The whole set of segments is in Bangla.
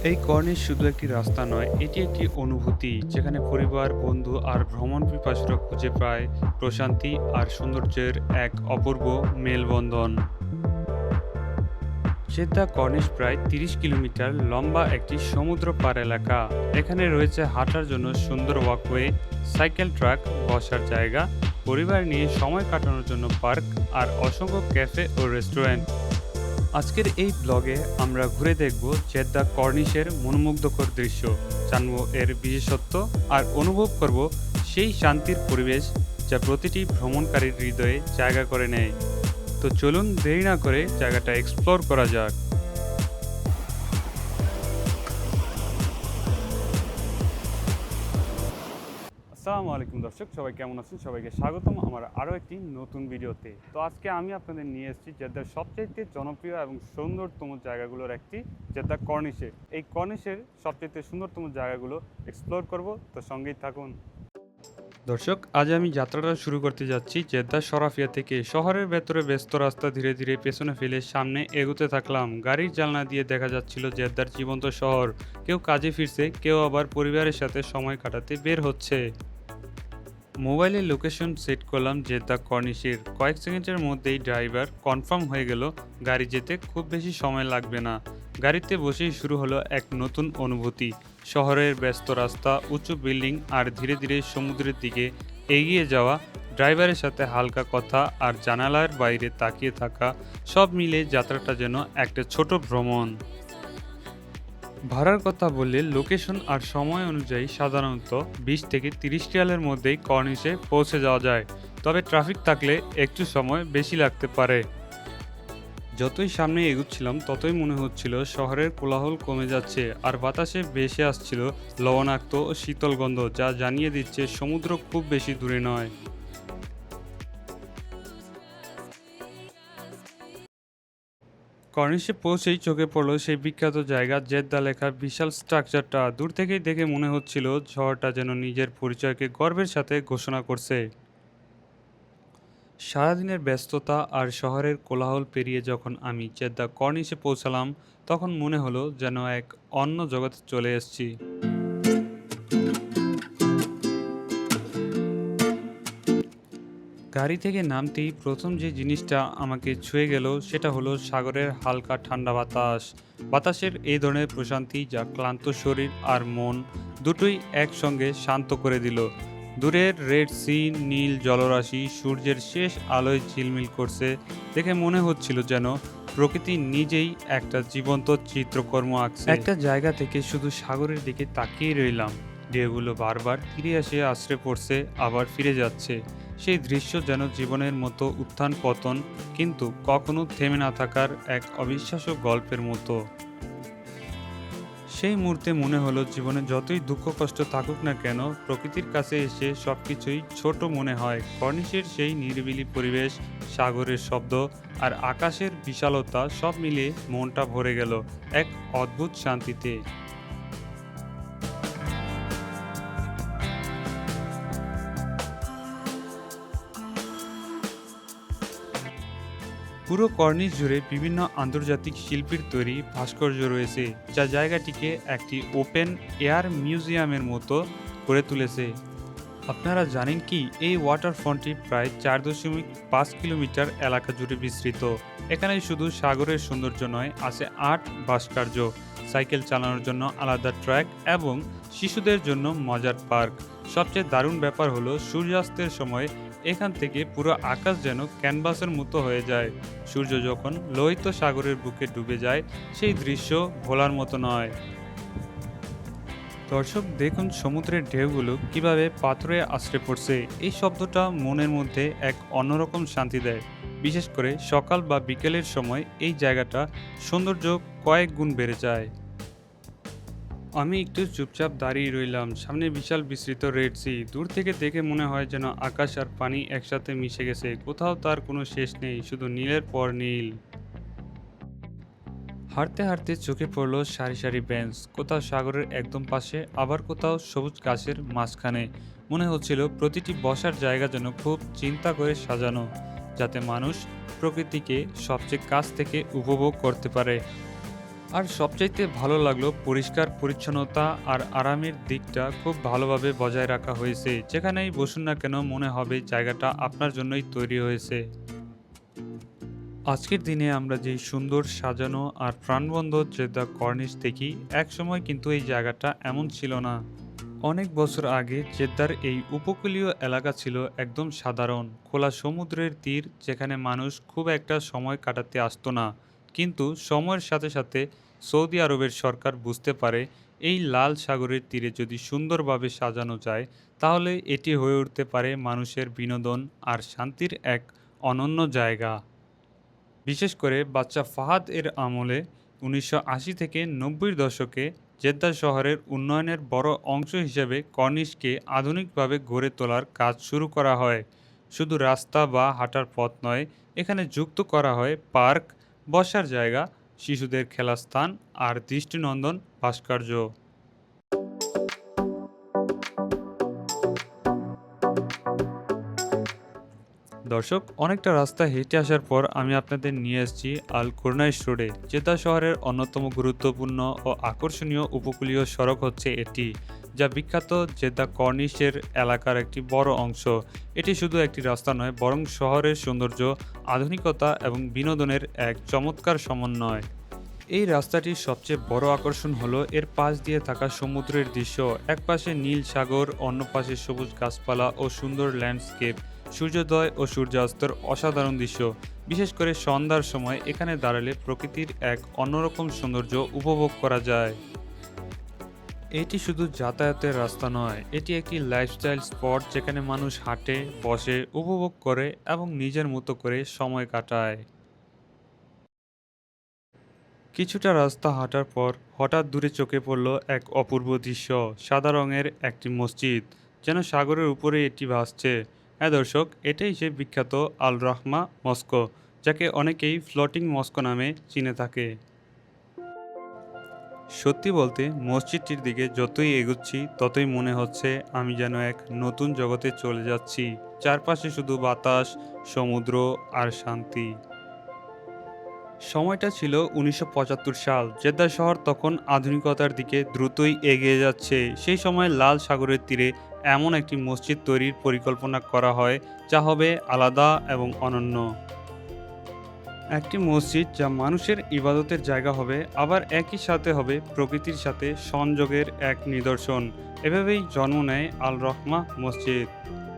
এই কর্নিশ শুধু একটি রাস্তা নয়, এটি একটি অনুভূতি যেখানে পরিবার, বন্ধু আর ভ্রমণ পিপাসুরা খুঁজে পায় প্রশান্তি আর সৌন্দর্যের এক অপূর্ব মেলবন্ধন। জেদ্দা কর্নিশ প্রায় ৩০ কিলোমিটার লম্বা একটি সমুদ্র পার এলাকা। এখানে রয়েছে হাঁটার জন্য সুন্দর ওয়াকওয়ে, সাইকেল ট্র্যাক, বসার জায়গা, পরিবার নিয়ে সময় কাটানোর জন্য পার্ক আর অসংখ্য ক্যাফে ও রেস্টুরেন্ট। আজকের এই ব্লগে আমরা ঘুরে দেখব জেদ্দা কর্নিশের মনোমুগ্ধকর দৃশ্য, জানব এর বিশেষত্ব আর অনুভব করব সেই শান্তির পরিবেশ যা প্রতিটি ভ্রমণকারীর হৃদয়ে জায়গা করে নেয়। তো চলুন দেরি না করে জায়গাটা এক্সপ্লোর করা যাক। আসসালামু আলাইকুম দর্শক, সবাই কেমন আছেন? সবাইকে স্বাগতম আমার আরও একটি নতুন ভিডিওতে। তো আজকে আমি আপনাদের নিয়ে এসেছি জেদ্দার সবচেয়ে জনপ্রিয় এবং সুন্দরতম জায়গাগুলোর একটি, জেদ্দা কর্নিশে। এই কর্নিশের সবচেয়ে সুন্দরতম জায়গাগুলো এক্সপ্লোর করব, তো সঙ্গেই থাকুন। দর্শক, আজ আমি যাত্রাটা শুরু করতে যাচ্ছি জেদ্দা শরাফিয়া থেকে। শহরের ভেতরে ব্যস্ত রাস্তা ধীরে ধীরে পেছনে ফেলে সামনে এগোতে থাকলাম। গাড়ির জানলা দিয়ে দেখা যাচ্ছিল জেদ্দার জীবন্ত শহর। কেউ কাজে ফিরছে, কেউ আবার পরিবারের সাথে সময় কাটাতে বের হচ্ছে। মোবাইলে লোকেশন সেট করলাম জেদ্দা কর্নিশের। কয়েক সেকেন্ডের মধ্যেই ড্রাইভার কনফার্ম হয়ে গেল গাড়ি যেতে খুব বেশি সময় লাগবে না। গাড়িতে বসেই শুরু হলো এক নতুন অনুভূতি। শহরের ব্যস্ত রাস্তা, উঁচু বিল্ডিং আর ধীরে ধীরে সমুদ্রের দিকে এগিয়ে যাওয়া। ড্রাইভারের সাথে হালকা কথা আর জানালার বাইরে তাকিয়ে থাকা, সব মিলে যাত্রাটা যেন একটা ছোট ভ্রমণ। ভাড়ার কথা বললে লোকেশন আর সময় অনুযায়ী সাধারণত ২০ থেকে ৩০ রিয়ালের মধ্যেই কর্নিশে পৌঁছে যাওয়া যায়, তবে ট্রাফিক থাকলে একটু সময় বেশি লাগতে পারে। যতই সামনে এগুচ্ছিলাম ততই মনে হচ্ছিল শহরের কোলাহল কমে যাচ্ছে আর বাতাসে ভেসে আসছিল লবণাক্ত ও শীতল গন্ধ, যা জানিয়ে দিচ্ছে সমুদ্র খুব বেশি দূরে নয়। কর্নিশে পৌঁছেই চোখে পড়লো সেই বিখ্যাত জায়গা জেদ্দা লেখা বিশাল স্ট্রাকচারটা। দূর থেকেই দেখে মনে হচ্ছিল শহরটা যেন নিজের পরিচয়কে গর্বের সাথে ঘোষণা করছে। সারাদিনের ব্যস্ততা আর শহরের কোলাহল পেরিয়ে যখন আমি জেদ্দা কর্নিশে পৌঁছালাম, তখন মনে হলো যেন এক অন্য জগতে চলে এসেছি। গাড়ি থেকে নামতেই প্রথম যে জিনিসটা আমাকে ছুঁয়ে গেল সেটা হলো সাগরের হালকা ঠান্ডা বাতাস। বাতাসের এই ধরনের প্রশান্তি যা ক্লান্ত শরীর আর মন দুটোই একসঙ্গে শান্ত করে দিল। দূরের রেড সি, নীল জলরাশি সূর্যের শেষ আলোয় ঝিলমিল করছে, দেখে মনে হচ্ছিল যেন প্রকৃতি নিজেই একটা জীবন্ত চিত্রকর্ম আঁকছে। একটা জায়গা থেকে শুধু সাগরের দিকে তাকিয়ে রইলাম। ঢেউগুলো বারবার ফিরে এসে আছড়ে পড়ছে, আবার ফিরে যাচ্ছে। সেই দৃশ্য যেন জীবনের মতো উত্থান পতন, কিন্তু কখনো থেমে না থাকার এক অবিশ্বাস্য গল্পের মতো। সেই মুহূর্তে মনে হলো জীবনে যতই দুঃখ কষ্ট থাকুক না কেন, প্রকৃতির কাছে এসে সবকিছুই ছোট মনে হয়। কর্নিশের সেই নিরিবিলি পরিবেশ, সাগরের শব্দ আর আকাশের বিশালতা সব মিলিয়ে মনটা ভরে গেল এক অদ্ভুত শান্তিতে। পুরো কর্নিশ জুড়ে বিভিন্ন আন্তর্জাতিক শিল্পীর তৈরি ভাস্কর্য রয়েছে, যা জায়গাটিকে একটি ওপেন এয়ার মিউজিয়ামের মতো করে তুলেছে। আপনারা জানেন কি, এই ওয়াটারফ্রন্টটি প্রায় ৪.৫ কিলোমিটার এলাকা জুড়ে বিস্তৃত। এখানে শুধু সাগরের সৌন্দর্য নয়, আছে আর্ট, ভাস্কর্য, সাইকেল চালানোর জন্য আলাদা ট্র্যাক এবং শিশুদের জন্য মজার পার্ক। সবচেয়ে দারুণ ব্যাপার হলো সূর্যাস্তের সময় এখান থেকে পুরো আকাশ যেন ক্যানভাসের মতো হয়ে যায়। সূর্য যখন লোহিত সাগরের বুকে ডুবে যায়, সেই দৃশ্য ভোলার মতো নয়। দর্শক দেখুন সমুদ্রের ঢেউগুলো কিভাবে পাথরে আছড়ে পড়ছে। এই শব্দটা মনের মধ্যে এক অন্যরকম শান্তি দেয়। বিশেষ করে সকাল বা বিকেলের সময় এই জায়গাটা সৌন্দর্য কয়েক গুণ বেড়ে যায়। আমি একটু চুপচাপ দাঁড়িয়ে রইলাম। সামনে বিশাল বিস্তৃত রেড সি। দূর থেকে দেখে মনে হয় যেন আকাশ আর পানি একসাথে মিশে গেছে। কোথাও তার কোনো শেষ নেই, শুধু নীলের পর নীল। হাঁটতে হাঁটতে চোখে পড়ল সারি সারি বেঞ্চ, কোথাও সাগরের একদম পাশে, আবার কোথাও সবুজ গাছের মাঝখানে। মনে হচ্ছিল প্রতিটি বসার জায়গা যেন খুব চিন্তা করে সাজানো, যাতে মানুষ প্রকৃতিকে সবচেয়ে কাছ থেকে উপভোগ করতে পারে। আর সবচাইতে ভালো লাগলো পরিষ্কার পরিচ্ছন্নতা আর আরামের দিকটা খুব ভালোভাবে বজায় রাখা হয়েছে। যেখানেই বসুন না কেন মনে হবে জায়গাটা আপনার জন্যই তৈরি হয়েছে। আজকের দিনে আমরা যেই সুন্দর সাজানো আর প্রাণবন্ত জেদ্দা কর্নিশ দেখি, একসময় কিন্তু এই জায়গাটা এমন ছিল না। অনেক বছর আগে জেদ্দার এই উপকূলীয় এলাকা ছিল একদম সাধারণ খোলা সমুদ্রের তীর, যেখানে মানুষ খুব একটা সময় কাটাতে আসতো না। কিন্তু সময়ের সাথে সাথে সৌদি আরবের সরকার বুঝতে পারে এই লাল সাগরের তীরে যদি সুন্দরভাবে সাজানো যায়, তাহলে এটি হয়ে উঠতে পারে মানুষের বিনোদন আর শান্তির এক অনন্য জায়গা। বিশেষ করে বাচ্চা ফাহাদ এর আমলে ১৯৮০ থেকে ৯০-র দশকে জেদ্দা শহরের উন্নয়নের বড় অংশ হিসেবে কর্নিশকে আধুনিকভাবে গড়ে তোলার কাজ শুরু করা হয়। শুধু রাস্তা বা হাঁটার পথ নয়, এখানে যুক্ত করা হয় পার্ক, বসার জায়গা, শিশুদের খেলার স্থান আর দৃষ্টিনন্দন ভাস্কর্য। দর্শক, অনেকটা রাস্তা হেঁটে আসার পর আমি আপনাদের নিয়ে এসেছি আল কুরনাইশ রোডে। জেদ্দা শহরের অন্যতম গুরুত্বপূর্ণ ও আকর্ষণীয় উপকূলীয় সড়ক হচ্ছে এটি, যা বিখ্যাত জেদ্দা কর্নিশের এলাকার একটি বড় অংশ। এটি শুধু একটি রাস্তা নয়, বরং শহরের সৌন্দর্য, আধুনিকতা এবং বিনোদনের এক চমৎকার সমন্বয়। এই রাস্তাটির সবচেয়ে বড় আকর্ষণ হলো এর পাশ দিয়ে থাকা সমুদ্রের দৃশ্য। এক পাশে নীল সাগর, অন্য পাশে সবুজ গাছপালা ও সুন্দর ল্যান্ডস্কেপ। সূর্যোদয় ও সূর্যাস্তের অসাধারণ দৃশ্য। বিশেষ করে সন্ধ্যার সময় এখানে দাঁড়ালে প্রকৃতির এক অন্যরকম সৌন্দর্য উপভোগ করা যায়। এটি শুধু যাতায়াতের রাস্তা নয়, এটি একটি লাইফস্টাইল স্পট যেখানে মানুষ হাঁটে, বসে, উপভোগ করে এবং নিজের মতো করে সময় কাটায়। কিছুটা রাস্তা হাঁটার পর হঠাৎ দূরে চোখে পড়ল এক অপূর্ব দৃশ্য। সাদা রঙের একটি মসজিদ, যেন সাগরের উপরে এটি ভাসছে। হ্যাঁ দর্শক, এটাই সেই বিখ্যাত আল রাহমা মস্কো, যাকে অনেকেই ফ্লোটিং মস্কো নামে চিনে থাকে। সত্যি বলতে মসজিদটির দিকে যতই এগুচ্ছি ততই মনে হচ্ছে আমি যেন এক নতুন জগতে চলে যাচ্ছি। চারপাশে শুধু বাতাস, সমুদ্র আর শান্তি। সময়টা ছিল ১৯৭৫ সাল। জেদ্দা শহর তখন আধুনিকতার দিকে দ্রুতই এগিয়ে যাচ্ছে। সেই সময় লাল সাগরের তীরে এমন একটি মসজিদ তৈরির পরিকল্পনা করা হয়, যা হবে আলাদা এবং অনন্য। একটি মসজিদ যা মানুষের ইবাদতের জায়গা হবে, আবার একই সাথে হবে প্রকৃতির সাথে সংযোগের এক নিদর্শন। এভাবেই জন্ম নেয় আল রহমা মসজিদ।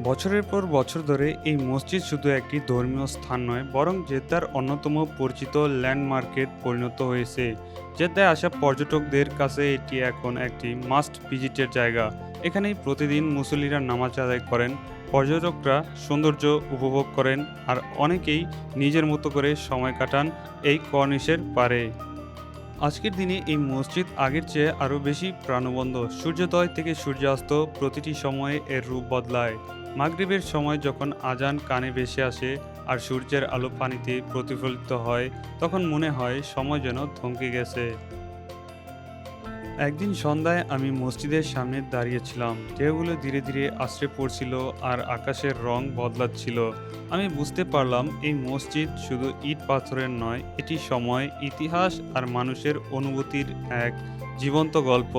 বছরের পর বছর ধরে এই মসজিদ শুধু একটি ধর্মীয় স্থান নয়, বরং জেদ্দার অন্যতম পরিচিত ল্যান্ডমার্কে পরিণত হয়েছে। জেদ্দায় আসা পর্যটকদের কাছে এটি এখন একটি মাস্ট ভিজিটের জায়গা। এখানেই প্রতিদিন মুসল্লিরা নামাজ আদায় করেন, পর্যটকরা সৌন্দর্য উপভোগ করেন, আর অনেকেই নিজের মতো করে সময় কাটান এই কর্নিশের পারে। আজকের দিনে এই মসজিদ আগের চেয়ে আরও বেশি প্রাণবন্ত। সূর্যোদয় থেকে সূর্যাস্ত প্রতিটি সময়ে এর রূপ বদলায়। মাগরিবের সময় যখন আজান কানে ভেসে আসে আর সূর্যের আলো পানিতে প্রতিফলিত হয়, তখন মনে হয় সময় যেন থমকে গেছে। একদিন সন্ধ্যায় আমি মসজিদের সামনে দাঁড়িয়েছিলাম। ঢেউগুলো ধীরে ধীরে আছড়ে পড়ছিল আর আকাশের রং বদলাচ্ছিল। আমি বুঝতে পারলাম এই মসজিদ শুধু ইট পাথরের নয়, এটি সময়, ইতিহাস আর মানুষের অনুভূতির এক জীবন্ত গল্প।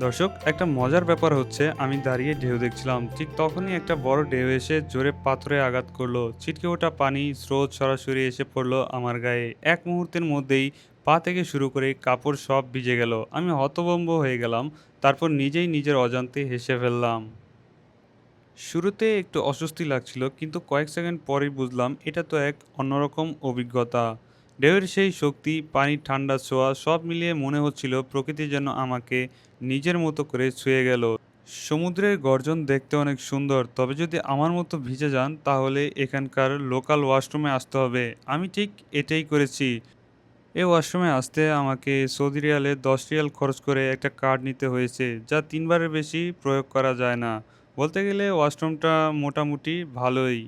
দর্শক, একটা মজার ব্যাপার হচ্ছে আমি দাঁড়িয়ে ঢেউ দেখছিলাম, ঠিক তখনই একটা বড় ঢেউ এসে জোরে পাথরে আঘাত করলো। ছিটকে ওঠা পানি স্রোত সরাসরি এসে পড়লো আমার গায়ে। এক মুহূর্তের মধ্যেই পা থেকে শুরু করে কাপড় সব ভিজে গেল। আমি হতভম্ব হয়ে গেলাম, তারপর নিজেই নিজের অজান্তে হেসে ফেললাম। শুরুতে একটু অস্বস্তি লাগছিল, কিন্তু কয়েক সেকেন্ড পরেই বুঝলাম এটা তো এক অন্যরকম অভিজ্ঞতা। ঢেউয়ের সেই শক্তি, পানির ঠান্ডা ছোঁয়া, সব মিলিয়ে মনে হচ্ছিল প্রকৃতি যেন আমাকে নিজের মতো করে ছুঁয়ে গেল। সমুদ্রের গর্জন দেখতে অনেক সুন্দর, তবে যদি আমার মতো ভিজে যান তাহলে এখানকার লোকাল ওয়াশরুমে আসতে হবে। আমি ঠিক এটাই করেছি। এই ওয়াশরুমে আসতে আমাকে সৌদি রিয়ালে ১০ রিয়াল খরচ করে একটা কার্ড নিতে হয়েছে, যা ৩ বারের বেশি প্রয়োগ করা যায় না। বলতে গেলে ওয়াশরুমটা মোটামুটি ভালোই।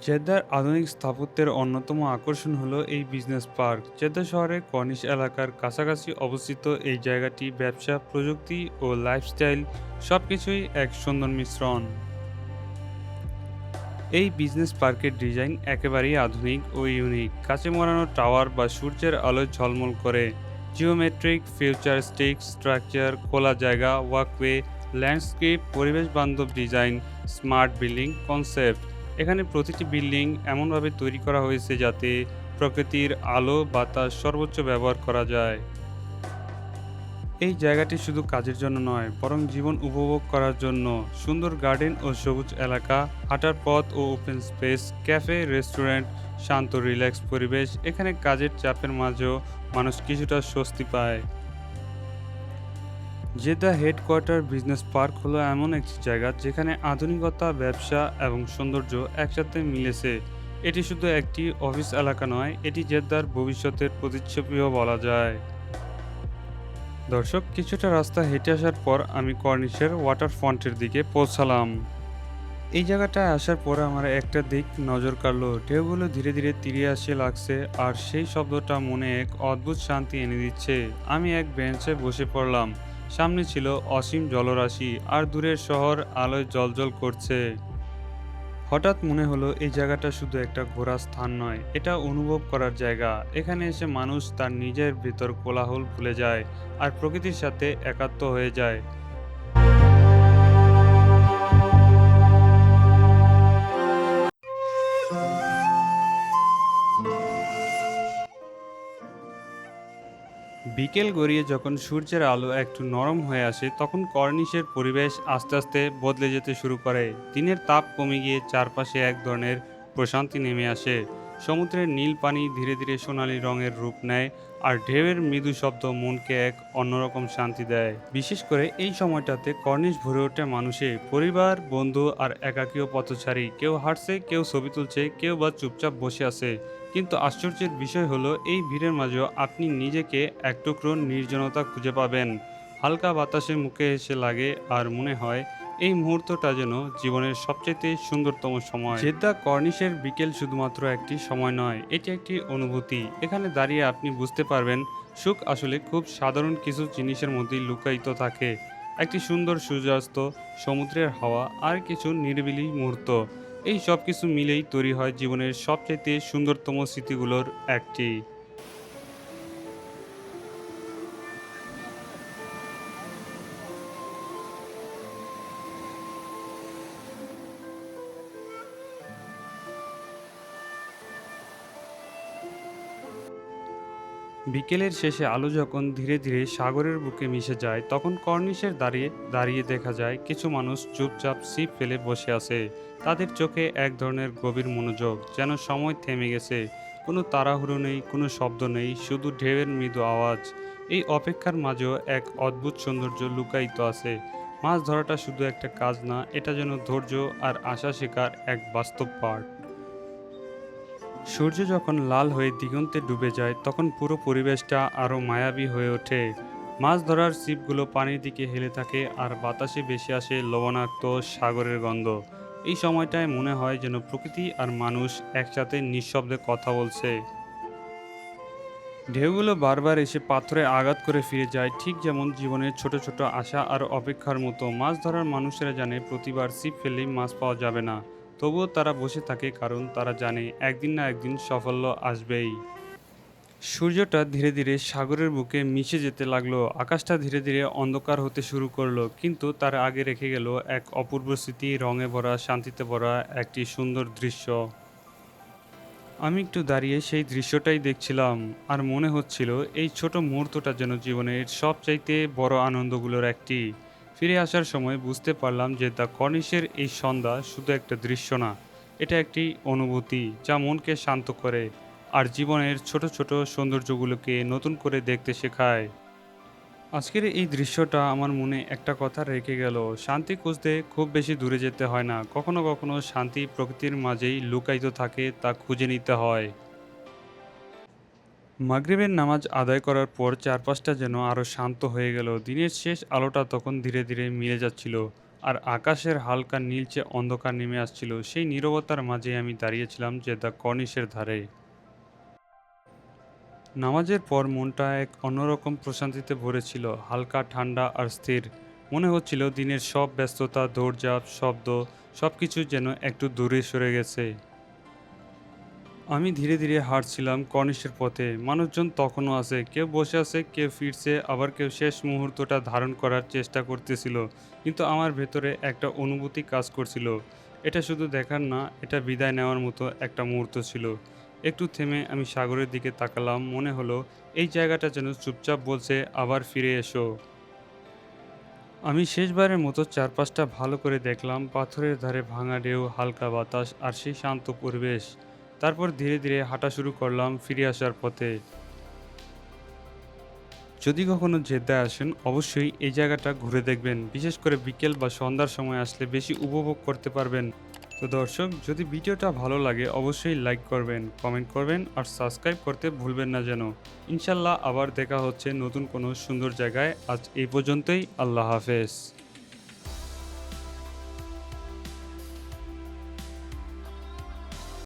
জেদ্দার আধুনিক স্থাপত্যের অন্যতম আকর্ষণ হলো এই বিজনেস পার্ক। জেদ্দা শহরের কর্নিশ এলাকার কাছাকাছি অবস্থিত এই জায়গাটি ব্যবসা, প্রযুক্তি ও লাইফস্টাইল সবকিছুই এক সুন্দর মিশ্রণ। এই বিজনেস পার্কের ডিজাইন একেবারেই আধুনিক ও ইউনিক। কাঁচে মোড়ানো টাওয়ার বা সূর্যের আলোয় ঝলমল করে, জিওমেট্রিক ফিউচারিস্টিক স্ট্রাকচার, খোলা জায়গা, ওয়াকওয়ে, ল্যান্ডস্কেপ, পরিবেশ বান্ধব ডিজাইন, স্মার্ট বিল্ডিং কনসেপ্ট। এখানে প্রতিটি বিল্ডিং এমনভাবে তৈরি করা হয়েছে যাতে প্রকৃতির আলো বাতাস সর্বোচ্চ ব্যবহার করা যায়। এই জায়গাটি শুধু কাজের জন্য নয়, বরং জীবন উপভোগ করার জন্য। সুন্দর গার্ডেন ও সবুজ এলাকা, হাঁটার পথ ও ওপেন স্পেস, ক্যাফে, রেস্টুরেন্ট, শান্ত রিল্যাক্স পরিবেশ। এখানে কাজের চাপের মাঝেও মানুষ কিছুটা স্বস্তি পায়। জেদ্দা হেডকোয়ার্টার বিজনেস পার্ক হলো এমন একটি জায়গা যেখানে আধুনিকতা, ব্যবসা এবং সৌন্দর্য একসাথে মিলেছে। এটি শুধু একটি অফিস এলাকা নয়, এটি জেদ্দার ভবিষ্যতের প্রতিচ্ছবিও বলা যায়। দর্শক, কিছুটা রাস্তা হেঁটে আসার পর আমি কর্নিশের ওয়াটারফ্রন্টের দিকে পৌঁছালাম। এই জায়গাটায় আসার পর আমার একটা দিক নজর কাড়লো, ঢেউগুলো ধীরে ধীরে তীরে আসে লাগছে, আর সেই শব্দটা মনে এক অদ্ভুত শান্তি এনে দিচ্ছে। আমি এক বেঞ্চে বসে পড়লাম। সামনে ছিল অসীম জলরাশি, আর দূরের শহর আলোয় জ্বলজ্বল করছে। হঠাৎ মনে হলো এই জায়গাটা শুধু একটা ঘোরার স্থান নয়, এটা অনুভব করার জায়গা। এখানে এসে মানুষ তার নিজের ভিতর কোলাহল ভুলে যায় আর প্রকৃতির সাথে একাত্ম হয়ে যায়। বিকেল গড়িয়ে যখন সূর্যের আলো একটু নরম হয়ে আসে, তখন কর্নিশের পরিবেশ আস্তে আস্তে বদলে যেতে শুরু করে। দিনের তাপ কমে গিয়ে চারপাশে এক ধরনের প্রশান্তি নেমে আসে। সমুদ্রের নীল পানি ধীরে ধীরে সোনালী রঙের রূপ নেয়, আর ঢেউয়ের মৃদু শব্দ মনকে এক অন্যরকম শান্তি দেয়। বিশেষ করে এই সময়টাতে কর্নিশ ভরে ওঠে মানুষে, পরিবার, বন্ধু আর একাকীয় পথচারী। কেউ হাঁটছে, কেউ ছবি তুলছে, কেউ বা চুপচাপ বসে আছে। কিন্তু আশ্চর্যের বিষয় হলো, এই ভিড়ের মাঝেও আপনি নিজেকে এক টুকরো নির্জনতা খুঁজে পাবেন। হালকা বাতাসে মুখে এসে লাগে, আর মনে হয় এই মুহূর্তটা যেন জীবনের সবচেয়ে সুন্দরতম সময়। জেদ্দা কর্নিশের বিকেল শুধুমাত্র একটি সময় নয়, এটি একটি অনুভূতি। এখানে দাঁড়িয়ে আপনি বুঝতে পারবেন সুখ আসলে খুব সাধারণ কিছু জিনিসের মধ্যেই লুকায়িত থাকে। একটি সুন্দর সূর্যাস্ত, সমুদ্রের হাওয়া, আর কিছু নিরিবিলি মুহূর্ত। এই সব কিছু মিলেই তৈরি হয় জীবনের সবচাইতে সুন্দরতম স্মৃতিগুলোর একটি। বিকেলের শেষে আলো যখন ধীরে ধীরে সাগরের বুকে মিশে যায়, তখন কর্নিশের দাঁড়িয়ে দাঁড়িয়ে দেখা যায় কিছু মানুষ চুপচাপ ছিপ ফেলে বসে আছে। তাদের চোখে এক ধরনের গভীর মনোযোগ, যেন সময় থেমে গেছে। কোনো তাড়াহুড়ো নেই, কোনো শব্দ নেই, শুধু ঢেউয়ের মৃদু আওয়াজ। এই অপেক্ষার মাঝেও এক অদ্ভুত সৌন্দর্য লুকায়িত আছে। মাছ ধরাটা শুধু একটা কাজ না, এটা যেন ধৈর্য আর আশা শেখার এক বাস্তব পাঠ। সূর্য যখন লাল হয়ে দিগন্তে ডুবে যায়, তখন পুরো পরিবেশটা আরও মায়াবী হয়ে ওঠে। মাছ ধরার ছিপগুলো পানির দিকে হেলে থাকে, আর বাতাসে ভেসে আসে লবণাক্ত সাগরের গন্ধ। এই সময়টায় মনে হয় যেন প্রকৃতি আর মানুষ একসাথে নিঃশব্দে কথা বলছে। ঢেউগুলো বারবার এসে পাথরে আঘাত করে ফিরে যায়, ঠিক যেমন জীবনের ছোট ছোট আশা আর অপেক্ষার মতো। মাছ ধরার মানুষেরা জানে প্রতিবার ছিপ ফেললেই মাছ পাওয়া যাবে না, তবুও তারা বসে থাকে, কারণ তারা জানে একদিন না একদিন সাফল্য আসবেই। সূর্যটা ধীরে ধীরে সাগরের বুকে মিশে যেতে লাগলো, আকাশটা ধীরে ধীরে অন্ধকার হতে শুরু করলো, কিন্তু তার আগে রেখে গেল এক অপূর্ব স্মৃতি, রঙে ভরা, শান্তিতে ভরা একটি সুন্দর দৃশ্য। আমি একটু দাঁড়িয়ে সেই দৃশ্যটাই দেখছিলাম, আর মনে হচ্ছিল এই ছোট মুহূর্তটা যেন জীবনের সবচাইতে বড় আনন্দগুলোর একটি। ফিরে আসার সময় বুঝতে পারলাম যে দ্য কর্নিশের এই সন্ধ্যা শুধু একটা দৃশ্য না, এটা একটি অনুভূতি যা মনকে শান্ত করে আর জীবনের ছোট ছোট সৌন্দর্যগুলোকে নতুন করে দেখতে শেখায়। আজকের এই দৃশ্যটা আমার মনে একটা কথা রেখে গেল, শান্তি খুঁজতে খুব বেশি দূরে যেতে হয় না, কখনো কখনো শান্তি প্রকৃতির মাঝেই লুকায়িত থাকে, তা খুঁজে নিতে হয়। মাগরিবের নামাজ আদায় করার পর চারপাশটা যেন আরও শান্ত হয়ে গেল। দিনের শেষ আলোটা তখন ধীরে ধীরে মিলে যাচ্ছিল। আর আকাশের হালকা নীলচে অন্ধকার নেমে আসছিল। সেই নীরবতার মাঝে আমি দাঁড়িয়েছিলাম জেদ্দা কর্নিশের ধারে। নামাজের পর মনটা এক অন্যরকম প্রশান্তিতে ভরেছিল, হালকা ঠান্ডা আর স্থির। মনে হচ্ছিল দিনের সব ব্যস্ততা, দৌড়ঝাঁপ, শব্দ সব কিছু যেন একটু দূরে সরে গেছে। আমি ধীরে ধীরে হাঁটছিলাম কর্নিশের পথে। মানুষজন তখনও আছে, কেউ বসে আছে, কেউ ফিরছে, আবার কেউ শেষ মুহূর্তটা ধারণ করার চেষ্টা করতেছিল। কিন্তু আমার ভেতরে একটা অনুভূতি কাজ করছিল। এটা শুধু দেখার না, এটা বিদায় নেওয়ার মতো একটা মুহূর্ত ছিল। একটু থেমে আমি সাগরের দিকে তাকালাম। মনে হলো এই জায়গাটা যেন চুপচাপ বলছে, আবার ফিরে এসো। আমি শেষবারের মতো চারপাশটা ভালো করে দেখলাম, পাথরের ধারে ভাঙা ঢেউ, হালকা বাতাস আর সেই শান্ত পরিবেশ। তারপর ধীরে ধীরে হাঁটা শুরু করলাম ফিরে আসার পথে। যদি কখনো জেদ্দায় আসেন অবশ্যই এই জায়গাটা ঘুরে দেখবেন, বিশেষ করে বিকেল বা সন্ধ্যার সময় আসলে বেশি উপভোগ করতে পারবেন। তো দর্শক, যদি ভিডিওটা ভালো লাগে অবশ্যই লাইক করবেন, কমেন্ট করবেন আর সাবস্ক্রাইব করতে ভুলবেন না যেন। ইনশাল্লাহ আবার দেখা হচ্ছে নতুন কোনো সুন্দর জায়গায়। আজ এই পর্যন্তই, আল্লাহ হাফেজ।